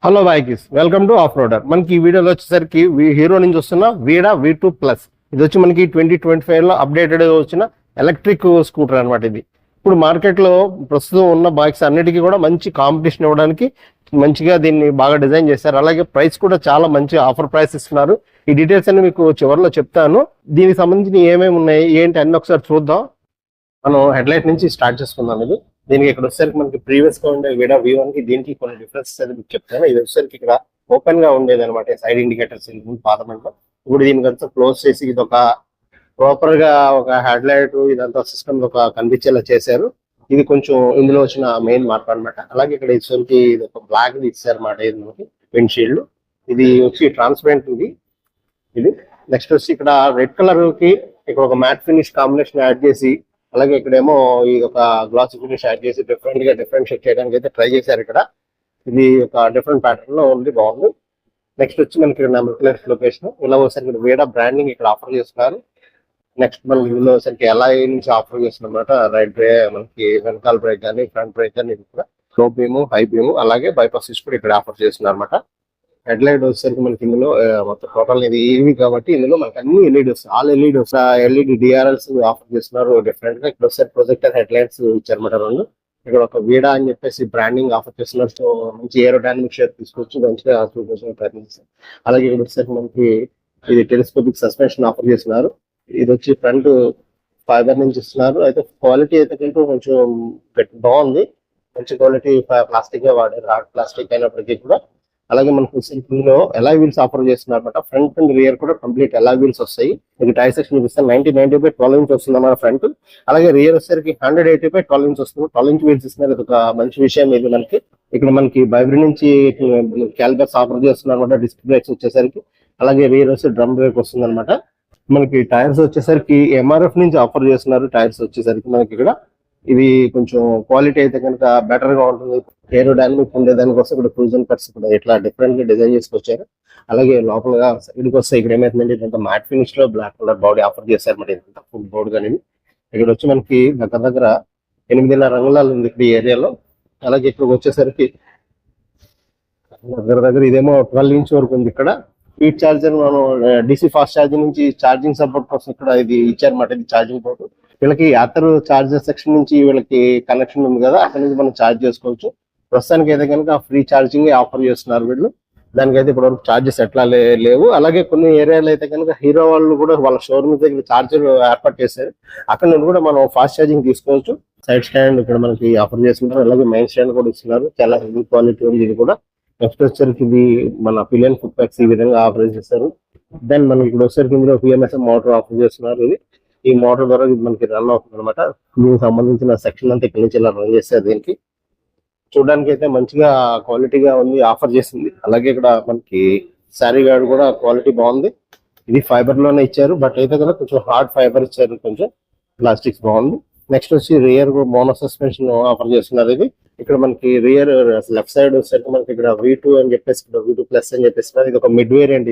Hello bikers welcome to off roader. మనకి ఈ వీడియోలో వచ్చేసరికి హీరో నుంచి వస్తున్న వీడా V2+. ఇది వచ్చి మనకి 2025 లో అప్డేటెడ్ వచ్చిన ఎలక్ట్రిక్ స్కూటర్ అనమాట. ఇది ఇప్పుడు మార్కెట్ లో ప్రస్తుతం ఉన్న బైక్స్ అన్నిటికీ కూడా మంచి కాంపిటీషన్ ఇవ్వడానికి మంచిగా దీన్ని బాగా డిజైన్ చేశారు. అలాగే ప్రైస్ కూడా చాలా మంచి ఆఫర్ ప్రైస్ ఇస్తున్నారు. ఈ డీటెయిల్స్ అన్ని మీకు చివరిలో చెప్తాను. దీనికి సంబంధించి ఏమేమి ఉన్నాయి ఏంటి అన్ని ఒకసారి చూద్దాం. మనం హెడ్లైట్ నుంచి స్టార్ట్ చేసుకుందాం. దీనికి ఇక్కడ వచ్చేసరికి మనకి ప్రీవియస్ గా ఉండే వీడా V1 కి దీనికి కొన్ని డిఫరెన్సెస్ అది మీకు చెప్తాను. ఇది వచ్చేసరికి ఇక్కడ ఓపెన్ గా ఉండేది అనమాట, సైడ్ ఇండికేటర్స్ పార్లమెంట్ లో. ఇప్పుడు దీనికంతా క్లోజ్ చేసి ఇది ఒక ప్రాపర్ గా ఒక హెడ్ లైట్ ఇదంతా సిస్టమ్ ఒక కనిపించేలా చేశారు. ఇది కొంచెం ఇందులో వచ్చిన మెయిన్ మార్పు అనమాట. అలాగే ఇక్కడ వచ్చేసరికి ఇది ఒక బ్లాక్ ఇచ్చారు అనమాట. ఇది మనకి విండ్షీల్డ్ ఇది వచ్చి ట్రాన్స్పరెంట్ ఇది నెక్స్ట్ వచ్చి ఇక్కడ రెడ్ కలర్ కి ఇక్కడ ఒక మ్యాట్ ఫినిష్ కాంబినేషన్ యాడ్ చేసి, అలాగే ఇక్కడేమో ఇది ఒక గ్లాస్ ఫినిష్ యాడ్ చేసి డిఫరెన్షియేట్ చేయడానికి అయితే ట్రై చేశారు. ఇక్కడ ఇది ఒక డిఫరెంట్ ప్యాటర్న్ లో ఉంది, బాగుంది. నెక్స్ట్ వచ్చి మనకి ఇక్కడ నెంబర్ ప్లేట్ లొకేషన్ ఇలా వచ్చేసరికి ఇక్కడ వీడా బ్రాండింగ్ ఇక్కడ ఆఫర్ చేస్తున్నారు. నెక్స్ట్ మనకి ఇందులో వచ్చేసరికి LI నుంచి ఆఫర్ చేస్తున్నారు అనమాట. రైట్ బ్రేక్ మనకి వెనకాల బ్రేక్ కానీ ఫ్రంట్ బ్రేక్ కానీ కూడా లో బీము హై బీము అలాగే బైపాస్ కూడా ఇక్కడ ఆఫర్ చేస్తున్నారు అనమాట. హెడ్ లైట్ వచ్చేసరికి మనకి ఇందులో మొత్తం టోటల్ ఇది ఈవీ కాబట్టి ఇందులో మనకి అన్ని ఎల్ఈడి వస్తాయి. ఆల్ ఎల్ఈడి వస్తాయి. ఎల్ఈడి DRLs ఆఫర్ చేస్తున్నారు డిఫరెంట్ గా. ఇక్కడ వచ్చేసరికి ప్రొజెక్టర్ హెడ్ లైట్స్ ఇచ్చారన్నమాట రెండు. ఇక్కడ ఒక వీడా అని చెప్పేసి బ్రాండింగ్ ఆఫర్ చేస్తున్నారు. సో మంచి ఏరోడైనమిక్ షేప్ తీసుకొచ్చి మంచిగా చూపించిన ప్రయత్నిస్తారు. అలాగే ఇక్కడ వచ్చేసరికి మనకి ఇది టెలిస్కోపిక్ సస్పెన్షన్ ఆఫర్ చేస్తున్నారు. ఇది వచ్చి ఫ్రంట్ ఫైబర్ నుంచి ఇస్తున్నారు. అయితే క్వాలిటీ అయితే కంటే కొంచెం బాగుంది, మంచి క్వాలిటీ ప్లాస్టిక్ గా వాడారు, హార్డ్ ప్లాస్టిక్ అయినప్పటికీ కూడా. అలాగే మనకు ఇందులో ఎలాయ్ వీల్స్ ఆఫర్ చేస్తున్నారు అనమాట. ఫ్రంట్ అండ్ రియర్ కూడా కంప్లీట్ ఎలాయ్ వీల్స్ వస్తాయి. మీకు టైర్ సెక్షన్ చూపిస్తాను. 90/12 ఇంచ్ వస్తుంది అన్నమాట ఫ్రంట్. అలాగే రియర్ వచ్చేసరికి 180/12 ఇంచ్ వస్తుంది. 12 ఇంచ్ వీల్స్ ఇస్తున్నారు. ఇది ఒక మంచి విషయం. ఇది మనకి ఇక్కడ మనకి బైబ్రి నుంచి క్యాలిబర్స్ ఆఫర్ చేస్తున్నారు అనమాట. డిస్క్ బ్రేక్స్ వచ్చేసరికి, అలాగే రియర్ వచ్చి డ్రమ్ బ్రేక్ వస్తుంది అనమాట. మనకి టైర్స్ వచ్చేసరికి MRF నుంచి ఆఫర్ చేస్తున్నారు. టైర్స్ వచ్చేసరికి మనకి ఇక్కడ ఇవి కొంచెం క్వాలిటీ అయితే కనుక బెటర్ గా ఉంటుంది. ఏరోడైనమిక్ ఉండేదానికోసం ఇక్కడ క్రూజన్ కట్స్ కూడా ఇట్లా డిఫరెంట్ గా డిజైన్ చేసుకొచ్చారు. అలాగే లోపలగా సైడ్కి వస్తే ఇక్కడ ఏమైతుందంటే ఇదంతా మ్యాట్ ఫినిష్ లో బ్లాక్ కలర్ బాడీ ఆఫర్ చేశారు మరి. ఇదంతా ఫుల్ బోర్డ్ కానీ ఇక్కడ వచ్చి మనకి దగ్గర 8.5 రంగులాలు ఉంది ఇక్కడ ఈ ఏరియాలో. అలాగే ఇక్కడికి వచ్చేసరికి దగ్గర ఇదేమో 12 ఇంచ్ వరకు ఉంది. ఇక్కడ స్పీడ్ ఛార్జర్ మనం DC ఫాస్ట్ ఛార్జింగ్ నుంచి ఛార్జింగ్ సపోర్ట్ కోసం ఇక్కడ ఇది ఇచ్చారన్నమాట. ఇది ఛార్జింగ్ పోర్ట్. వీళ్ళకి అదర్ ఛార్జర్ సెక్షన్ నుంచి వీళ్ళకి కనెక్షన్ ఉంది కదా, అక్కడ నుంచి మనం ఛార్జ్ చేసుకోవచ్చు. ప్రస్తుతానికి అయితే కనుక ఫ్రీ ఛార్జింగ్ ఆఫర్ చేస్తున్నారు వీళ్ళు. దానికైతే ఇప్పుడు వరకు ఛార్జెస్ ఎట్లా లేవు. అలాగే కొన్ని ఏరియాలో అయితే కనుక హీరో వాళ్ళు కూడా వాళ్ళ షోరూమ్ దగ్గర ఛార్జర్ ఏర్పాటు చేశారు. అక్కడ నుండి కూడా మనం ఫాస్ట్ ఛార్జింగ్ తీసుకోవచ్చు. సైడ్ స్టాండ్ ఇక్కడ మనకి ఆఫర్ చేస్తున్నారు. అలాగే మెయిన్ స్టాండ్ కూడా ఇస్తున్నారు. చాలా హెవీ క్వాలిటీ ఉంది ఇది కూడా. నెక్స్ట్ వచ్చేసరికి ఇది మన పిలియన్ ఫుట్ ప్యాక్స్ ఈ విధంగా ఆఫర్ చేస్తారు. దెన్ మనకి ఇప్పుడు వచ్చేసరికి ఇందులో PMSM మోటార్ ఆఫర్ చేస్తున్నారు. ఈ మోటార్ ద్వారా ఇది మనకి రన్ అవుతుంది అనమాట. దీనికి సంబంధించిన సెక్షన్ అంతా ఇక్కడ నుంచి ఇలా రన్ చేస్తారు. దీనికి చూడడానికి అయితే మంచిగా క్వాలిటీగా ఉంది, ఆఫర్ చేసింది. అలాగే ఇక్కడ మనకి శారీ గార్డ్ కూడా క్వాలిటీ బాగుంది. ఇది ఫైబర్ లోనే ఇచ్చారు, బట్ అయితే కదా కొంచెం హార్డ్ ఫైబర్ ఇచ్చారు, కొంచెం ప్లాస్టిక్స్ బాగుంది. నెక్స్ట్ వచ్చి రియర్ మోనో సస్పెన్షన్ ఆఫర్ చేస్తున్నారు. ఇది ఇక్కడ మనకి రియర్ లెఫ్ట్ సైడ్ వచ్చేసరికి మనకి ఇక్కడ V2 అని చెప్పేసి ఇక్కడ V2+ అని చెప్పేసి ఇది ఒక మిడ్ వేరియంట్.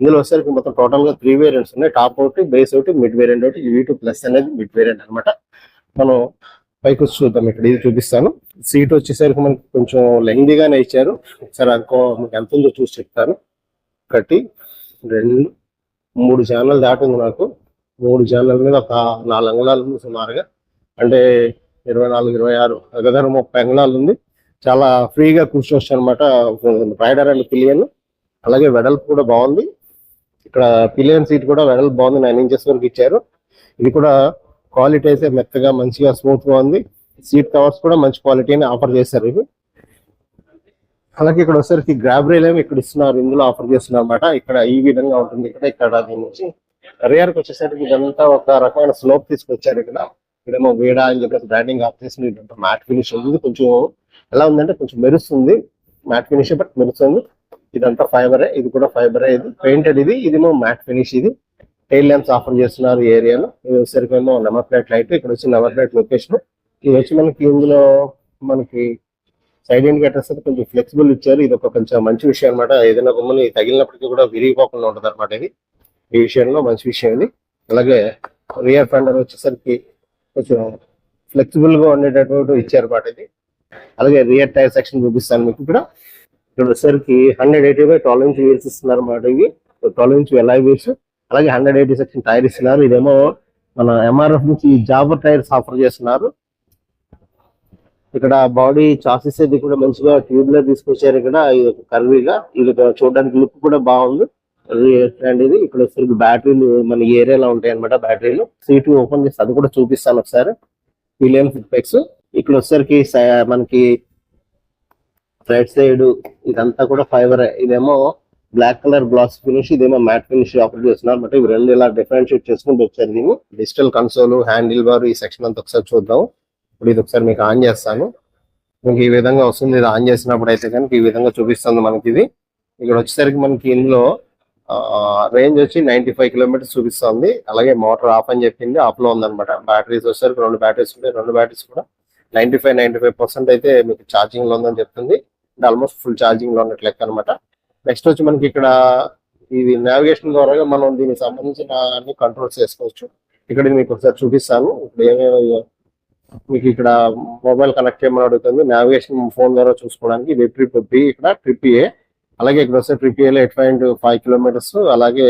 ఇందులో వచ్చేసరికి మొత్తం టోటల్ గా 3 వేరియంట్స్ ఉన్నాయి. టాప్ ఒకటి, బేస్ ఒకటి, మిడ్ వేరియంట్ ఒకటి. V2+ అనేది మిడ్ వేరియంట్ అనమాట. మనం పైకి వచ్చి చూద్దాం. ఇక్కడ ఇది చూపిస్తాను. సీట్ వచ్చేసరికి మనకి కొంచెం లెంగ్దీగానే ఇచ్చారు. ఒకసారి మీకు ఎంత ఉందో చూసి చెప్తాను. 1 2 3 ఛానల్ దాటింది నాకు. 3 ఛానల్ మీద ఒక 4 అంగుళాలు ఉంది సుమారుగా. అంటే 24 26 దగ్గర 30 అంగుళాలు ఉంది. చాలా ఫ్రీగా కూర్చోవచ్చు అనమాట రైడర్ అండ్ పిలియన్. అలాగే వెడల్పు కూడా బాగుంది. ఇక్కడ పిలియన్ సీట్ కూడా వెడల్పు బాగుంది, 9 ఇంచెస్ వరకు ఇచ్చారు. ఇది కూడా క్వాలిటీ అయితే మెత్తగా మంచిగా స్మూత్ గా ఉంది. సీట్ కవర్స్ కూడా మంచి క్వాలిటీని ఆఫర్ చేశారు ఇవి. అలాగే ఇక్కడ వచ్చేసరికి గ్రాబ్ రైల్ ఏమి ఇక్కడ ఇస్తున్నారు, ఇందులో ఆఫర్ చేస్తున్నారు అనమాట. ఇక్కడ ఈ విధంగా ఉంటుంది. ఇక్కడ దీని నుంచి రియర్ కి వచ్చేసరికి ఇదంతా ఒక రకమైన స్లోప్ తీసుకొచ్చారు. ఇక్కడేమో వీడా అని చెప్పేసి బ్రాండింగ్ ఆఫ్ చేసి ఇదంతా మ్యాట్ ఫినిష్ ఉంది. కొంచెం ఎలా ఉందంటే కొంచెం మెరుస్తుంది, మ్యాట్ ఫినిష్ బట్ మెరుస్తుంది. ఇదంతా ఫైబరే, ఇది కూడా ఫైబరే. ఇది పెయింటెడ్, ఇదేమో మ్యాట్ ఫినిష్. ఇది టైల్ ల్యాంప్స్ ఆఫర్ చేస్తున్నారు ఈ ఏరియాలో. ఇది వచ్చేసరికి ఏమో నెంబర్ ప్లేట్ లైట్. ఇక్కడ వచ్చి నెంబర్ ప్లేట్ లొకేషన్. ఇది వచ్చి మనకి ఇందులో మనకి సైడ్ ఇండికేటర్స్ అయితే కొంచెం ఫ్లెక్సిబుల్ ఇచ్చారు. ఇది ఒక కొంచెం మంచి విషయం అనమాట. ఏదైనా బొమ్మని తగిలినప్పటికీ కూడా విరిగిపోకుండా ఉంటుంది అనమాట. ఈ విషయంలో మంచి విషయం ఇది. అలాగే రియర్ ఫెండర్ వచ్చేసరికి కొంచెం ఫ్లెక్సిబుల్ గా ఉండేటటువంటి ఇచ్చారు అనమాట ఇది. అలాగే రియర్ టైర్ సెక్షన్ చూపిస్తాను మీకు. ఇక్కడ ఇక్కడ వచ్చేసరికి 180/12 ఇంచ్ వీల్స్ ఇస్తున్నారు అన్నమాట. ఇవి 12 ఇంచ్ ఎల్ఐ వీల్స్, అలాగే 180 సెక్షన్ టైర్ ఇస్తున్నారు. ఇదేమో మన ఎంఆర్ఎఫ్ నుంచి జాబర్ టైర్స్ ఆఫర్ చేస్తున్నారు. ఇక్కడ బాడీ చాసిస్ ఇది కూడా మంచిగా ట్యూబ్ లో తీసుకొచ్చారు. ఇక్కడ ఇది కర్వీగా, ఇది చూడడానికి లుక్ కూడా బాగుంది. అండ్ ఇది ఇక్కడ వచ్చేసరికి బ్యాటరీలు మన ఏరియాలో ఉంటాయి అనమాట. బ్యాటరీలు సీట్ ఓపెన్ చేస్తే అది కూడా చూపిస్తాను ఒకసారి. విలియం ఫిట్పెక్స్ ఇక్కడ వచ్చేసరికి మనకి రైట్ సైడ్ ఇదంతా కూడా ఫైబర్. ఇదేమో బ్లాక్ కలర్ గ్లాస్ ఫినిష్, ఇదేమో మ్యాట్ ఫినిష్ ఆఫర్ చేస్తున్నారు అనమాట. ఇవి రెండు ఇలా డిఫరెన్షియేట్ చేసుకుంటూ వచ్చారు. దీన్ని డిజిటల్ కన్సోల్, హ్యాండిల్ బార్, ఈ సెక్షన్ అంతా ఒకసారి చూద్దాం. ఇప్పుడు ఇది ఒకసారి మీకు ఆన్ చేస్తాను. మీకు ఈ విధంగా వస్తుంది. ఇది ఆన్ చేసినప్పుడు అయితే కనుక ఈ విధంగా చూపిస్తుంది మనకి. ఇది ఇక్కడ వచ్చేసరికి మనకి ఇందులో రేంజ్ వచ్చి 95 కిలోమీటర్స్ చూపిస్తుంది. అలాగే మోటార్ ఆఫ్ అని చెప్పింది, ఆఫ్ లో ఉందన్నమాట. బ్యాటరీస్ వచ్చేసరికి 2 బ్యాటరీస్ ఉంటాయి. 2 బ్యాటరీస్ కూడా 95% అయితే మీకు ఛార్జింగ్ లో ఉందని చెప్తుంది. అంటే ఆల్మోస్ట్ ఫుల్ ఛార్జింగ్ లో ఉన్నట్లు లెక్క అనమాట. నెక్స్ట్ వచ్చి మనకి ఇక్కడ ఇది నావిగేషన్ ద్వారా మనం దీనికి సంబంధించిన అన్ని కంట్రోల్స్ చేసుకోవచ్చు. ఇక్కడ మీకు ఒకసారి చూపిస్తాను. ఇప్పుడు ఏమేమి మీకు ఇక్కడ మొబైల్ కనెక్ట్ చేయమని అడుగుతుంది. నావిగేషన్ ఫోన్ ద్వారా చూసుకోవడానికి ఇది ట్రిప్ బి, ఇక్కడ ట్రిప్ ఏ. అలాగే ఇక్కడ వస్తే ట్రిప్ ఏలో 8.5 కిలోమీటర్స్. అలాగే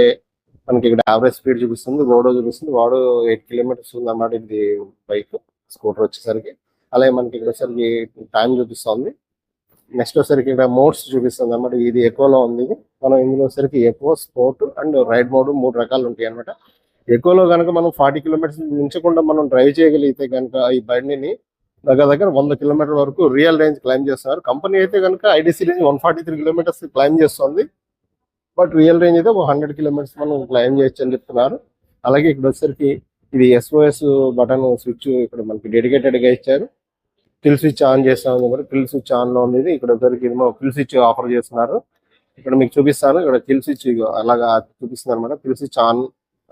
మనకి ఇక్కడ యావరేజ్ స్పీడ్ చూపిస్తుంది, వాడో చూపిస్తుంది. వాడో 8 కిలోమీటర్స్ ఉంది అన్నమాట. ఇది బైక్ స్కూటర్ వచ్చేసరికి. అలాగే మనకి ఇక్కడ వచ్చేసరికి టైం చూపిస్తుంది. నెక్స్ట్ వచ్చేసరికి ఇక్కడ మోడ్స్ చూపిస్తుంది అన్నమాట. ఇది ఎకోలో ఉంది. మనం ఇందులో వచ్చేసరికి eco, sport and ride mode 3 రకాలు ఉంటాయి అనమాట. ఎకోలో కనుక మనం 40 కిలోమీటర్స్ మించకుండా మనం డ్రైవ్ చేయగలిగితే కనుక ఈ బండిని దగ్గర 100 కిలోమీటర్ వరకు రియల్ రేంజ్ క్లైమ్ చేస్తున్నారు. కంపెనీ అయితే కనుక ఐడిసి రేంజ్ 143 కిలోమీటర్స్ క్లైమ్ చేస్తుంది. బట్ రియల్ రేంజ్ అయితే 100 కిలోమీటర్స్ మనం క్లైమ్ చేయొచ్చు అని చెప్తున్నారు. అలాగే ఇక్కడ వచ్చేసరికి ఇది SOS బటన్ స్విచ్ ఇక్కడ మనకి డెడికేటెడ్ గా ఇచ్చారు. కిల్ స్విచ్ ఆన్ చేస్తాం కూడా, కిల్ స్విచ్ ఆన్ లో ఉంది. ఇక్కడ వచ్చేసరికి కిల్ స్విచ్ ఆఫర్ చేస్తున్నారు. ఇక్కడ మీకు చూపిస్తాను. ఇక్కడ కిల్ స్విచ్ అలాగా చూపిస్తుంది అనమాట. కిల్ స్విచ్ ఆన్,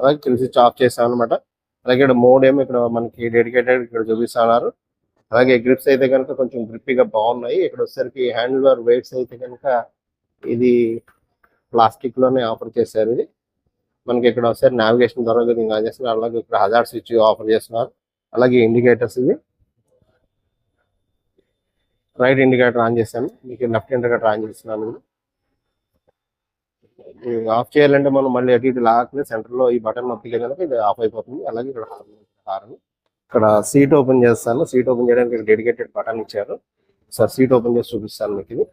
అలాగే కిల్ స్విచ్ ఆఫ్ చేస్తాం అనమాట. అలాగే ఇక్కడ మోడ్ ఏమో ఇక్కడ మనకి డెడికేటెడ్ ఇక్కడ చూపిస్తున్నారు. అలాగే గ్రిప్స్ అయితే కనుక కొంచెం గ్రిప్పీగా బాగున్నాయి. ఇక్కడ వచ్చేసరికి హ్యాండిల్ బార్ వెయిట్స్ అయితే కనుక ఇది ప్లాస్టిక్ లోనే ఆఫర్ చేశారు. ఇది మనకి ఇక్కడ ఒకసారి నావిగేషన్ ద్వారా ఆన్ చేస్తున్నారు. అలాగే ఇక్కడ హజార్డ్ స్విచ్ ఆఫర్ చేస్తున్నారు. అలాగే ఇండికేటర్స్, ఇవి రైట్ ఇండికేటర్ ఆన్ చేశాను, మీకు లెఫ్ట్ ఇండికేటర్ ఆన్ చేస్తున్నాను. ఆఫ్ చేయాలంటే మనం మళ్ళీ అటు ఇటు లాగానే సెంటర్ లో ఈ బటన్ నొక్కితే కనుక ఇది ఆఫ్ అయిపోతుంది. అలాగే ఇక్కడ హార్న్, ఇక్కడ సీట్ ఓపెన్ చేస్తాను. సీట్ ఓపెన్ చేయడానికి డెడికేటెడ్ బటన్ ఇచ్చారు. సార్ సీట్ ఓపెన్ చేసి చూపిస్తాను మీకు. ఇది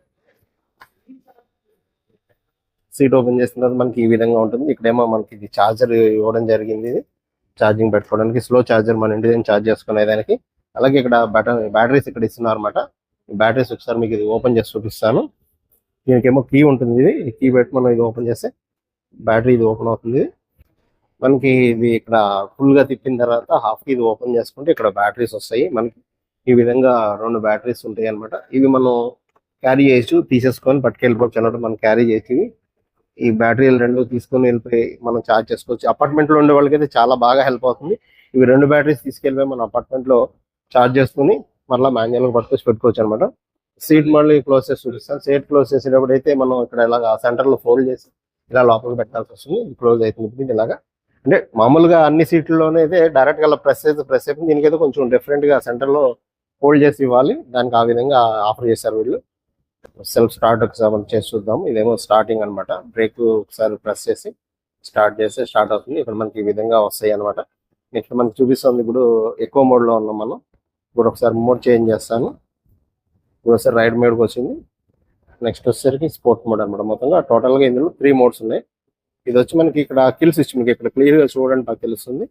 సీట్ ఓపెన్ చేసిన తర్వాత మనకి ఈ విధంగా ఉంటుంది. ఇక్కడేమో మనకి ఇది ఛార్జర్ ఇవ్వడం జరిగింది. ఇది ఛార్జింగ్ పెట్టుకోవడానికి, స్లో ఛార్జర్ మన ఇంటి దగ్గర ఛార్జ్ చేసుకునేదానికి. అలాగే ఇక్కడ బ్యాటరీస్ ఇక్కడ ఇస్తున్నారు అనమాట. బ్యాటరీస్ ఒకసారి మీకు ఇది ఓపెన్ చేసి చూపిస్తాను. దీనికేమో కీ ఉంటుంది. ఇది కీ పెట్టి మనం ఇది ఓపెన్ చేస్తే బ్యాటరీ ఇది ఓపెన్ అవుతుంది. మనకి ఇది ఇక్కడ ఫుల్ గా తిప్పిన తర్వాత హాఫ్ కి ఇది ఓపెన్ చేసుకుంటే ఇక్కడ బ్యాటరీస్ వస్తాయి. మనకి ఈ విధంగా 2 బ్యాటరీస్ ఉంటాయి అనమాట. ఇవి మనం క్యారీ చేయొచ్చు, తీసేసుకొని పట్టుకెళ్ళిపోవచ్చు అన్నట్టు. మనం క్యారీ చేసి ఈ బ్యాటరీలు 2 తీసుకొని వెళ్ళిపోయి మనం ఛార్జ్ చేసుకోవచ్చు. అపార్ట్మెంట్ లో ఉండే వాళ్ళకి అయితే చాలా బాగా హెల్ప్ అవుతుంది. ఇవి 2 బ్యాటరీస్ తీసుకెళ్ళిపోయి మన అపార్ట్మెంట్ లో ఛార్జ్ చేసుకుని మళ్ళీ మాన్యువల్ గా పట్టుకొచ్చి పెట్టుకోవచ్చు అనమాట. సీట్ మళ్ళీ క్లోజ్ చేసి చూపిస్తాను. సీట్ క్లోజ్ చేసేటప్పుడు అయితే మనం ఇక్కడ ఇలాగా సెంటర్ లో ఫోల్డ్ చేసి ఇలా లోపలికి పెట్టాల్సి వస్తుంది. క్లోజ్ అవుతుంది ఇలాగా. అంటే మామూలుగా అన్ని సీట్లలోనే అయితే డైరెక్ట్ గా ప్రెస్ అయిపోయింది. దీనికైతే కొంచెం డిఫరెంట్ గా సెంటర్ లో ఫోల్డ్ చేసి ఇవ్వాలి. దానికి ఆ విధంగా ఆఫర్ చేశారు వీళ్ళు. సెల్ఫ్ స్టార్ట్ ఒకసారి చేసి చూద్దాం. ఇదేమో స్టార్టింగ్ అనమాట. బ్రేక్ ఒకసారి ప్రెస్ చేసి స్టార్ట్ చేస్తే స్టార్ట్ అవుతుంది. ఇక్కడ మనకి ఈ విధంగా వస్తాయి అనమాట. నెక్స్ట్ మనకి చూపిస్తుంది ఇప్పుడు ఎక్కువ మోడ్ లో ఉన్నాం మనం. ఇప్పుడు ఒకసారి మోడ్ చేంజ్ చేస్తాను. ఇప్పుడు ఒకసారి రైడ్ మోడ్కి వచ్చింది. నెక్స్ట్ వచ్చేసరికి స్పోర్ట్ మోడ్ అనమాట. మొత్తంగా టోటల్ గా ఇందులో 3 మోడ్స్ ఉన్నాయి. ఇది వచ్చి మనకి ఇక్కడ కిల్ స్విచ్, మీకు ఇక్కడ క్లియర్ గా చూడండి నాకు తెలుస్తుంది.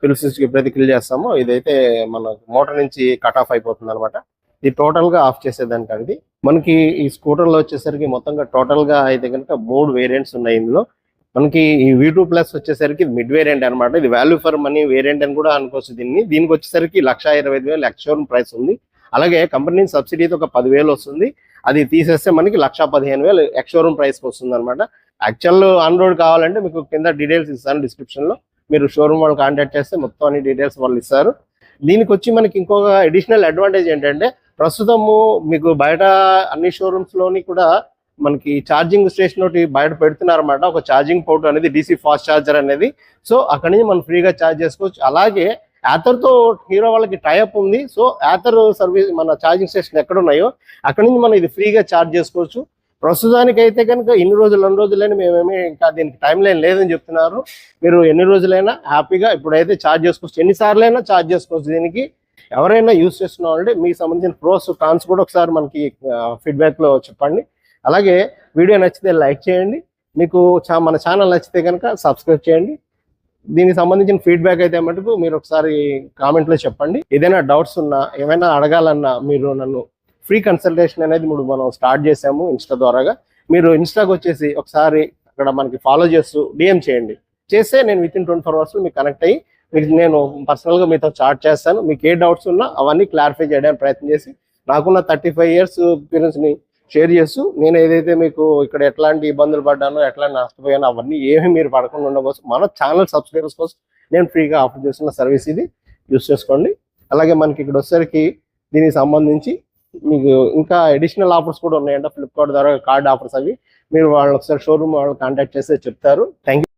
కిల్ స్విచ్ ఎప్పుడైతే కిల్ చేస్తామో ఇదైతే మన మోటార్ నుంచి కట్ ఆఫ్ అయిపోతుంది అనమాట. ఇది టోటల్ గా ఆఫ్ చేసేదానికి అండి. మనకి ఈ స్కూటర్ లో వచ్చేసరికి మొత్తంగా టోటల్ గా అయితే కనుక 3 వేరియంట్స్ ఉన్నాయి. ఇందులో మనకి ఈ V2 ప్లస్ వచ్చేసరికి మిడ్ వేరియంట్ అనమాట. ఇది వాల్యూ ఫర్ మనీ వేరియంట్ అని కూడా అనుకోవచ్చు దీన్ని. దీనికి వచ్చేసరికి 1,25,000 ఎక్స్ షోరూమ్ ప్రైస్ ఉంది. అలాగే కంపెనీ సబ్సిడీతో ఒక 10,000 వస్తుంది. అది తీసేస్తే మనకి 1,15,000 ఎక్స్ షోరూమ్ ప్రైస్ వస్తుంది అనమాట. యాక్చువల్ ఆన్ రోడ్ కావాలంటే మీకు కింద డీటెయిల్స్ ఇస్తాను డిస్క్రిప్షన్ లో. మీరు షోరూమ్ వాళ్ళు కాంటాక్ట్ చేస్తే మొత్తం అన్ని డీటెయిల్స్ వాళ్ళు ఇస్తారు. దీనికి వచ్చి మనకి ఇంకొక అడిషనల్ అడ్వాంటేజ్ ఏంటంటే ప్రస్తుతము మీకు బయట అన్ని షోరూమ్స్ లోని కూడా మనకి ఛార్జింగ్ స్టేషన్ ఒకటి బయట పెడుతున్నారన్నమాట. ఒక ఛార్జింగ్ పోర్ట్ అనేది DC ఫాస్ట్ ఛార్జర్ అనేది. సో అక్కడి నుంచి మనం ఫ్రీగా ఛార్జ్ చేసుకోవచ్చు. అలాగే యాథర్ తో హీరో వాళ్ళకి టైఅప్ ఉంది. సో యాథర్ సర్వీస్ మన ఛార్జింగ్ స్టేషన్ ఎక్కడ ఉన్నాయో అక్కడి నుంచి మనం ఇది ఫ్రీగా ఛార్జ్ చేసుకోవచ్చు. ప్రస్తుతానికి అయితే కనుక ఇన్ని రోజులు 2 రోజులని మేమేమి ఇంకా దీనికి టైం లైన్ లేదని చెప్తున్నారు. మీరు ఎన్ని రోజులైనా హ్యాపీగా ఇప్పుడైతే ఛార్జ్ చేసుకోవచ్చు, ఎన్నిసార్లైనా ఛార్జ్ చేసుకోవచ్చు. దీనికి ఎవరైనా యూస్ చేస్తున్న వాళ్ళంటే మీకు సంబంధించిన ప్రోస్ కాన్స్ కూడా ఒకసారి మనకి ఫీడ్బ్యాక్ లో చెప్పండి. అలాగే వీడియో నచ్చితే లైక్ చేయండి, మీకు మన ఛానల్ నచ్చితే కనుక సబ్స్క్రైబ్ చేయండి. దీనికి సంబంధించిన ఫీడ్బ్యాక్ అయితే మటుకు మీరు ఒకసారి కామెంట్లో చెప్పండి. ఏదైనా డౌట్స్ ఉన్నా, ఏమైనా అడగాలన్నా మీరు నన్ను ఫ్రీ కన్సల్టేషన్ అనేది మనం స్టార్ట్ చేసాము ఇన్స్టా ద్వారాగా. మీరు ఇన్స్టాకి వచ్చేసి ఒకసారి అక్కడ మనకి ఫాలో చేస్తూ డిఎం చేయండి. చేస్తే నేను వితిన్ 24 hours మీకు కనెక్ట్ అయ్యి మీకు నేను పర్సనల్గా మీతో చాట్ చేస్తాను. మీకు ఏ డౌట్స్ ఉన్నా అవన్నీ క్లారిఫై చేయడానికి ప్రయత్నం చేసి నాకున్న 35 years ఎక్స్పీరియన్స్ని షేర్ చేస్తూ నేను ఏదైతే మీకు ఇక్కడ ఎట్లాంటి ఇబ్బందులు పడ్డానో, ఎట్లాంటి నష్టపోయానో అవన్నీ ఏమీ మీరు పడకుండా ఉండడం మన ఛానల్ సబ్స్క్రైబర్స్ కోసం నేను ఫ్రీగా ఆఫర్ చేస్తున్న సర్వీస్ ఇది. యూస్ చేసుకోండి. అలాగే మనకి ఇక్కడ వచ్చేసరికి దీనికి సంబంధించి మీకు ఇంకా అడిషనల్ ఆఫర్స్ కూడా ఉన్నాయంట ఫ్లిప్కార్ట్ ద్వారా, కార్డ్ ఆఫర్స్. అవి మీరు వాళ్ళు ఒకసారి షోరూమ్ వాళ్ళు కాంటాక్ట్ చేస్తే చెప్తారు. Thank you.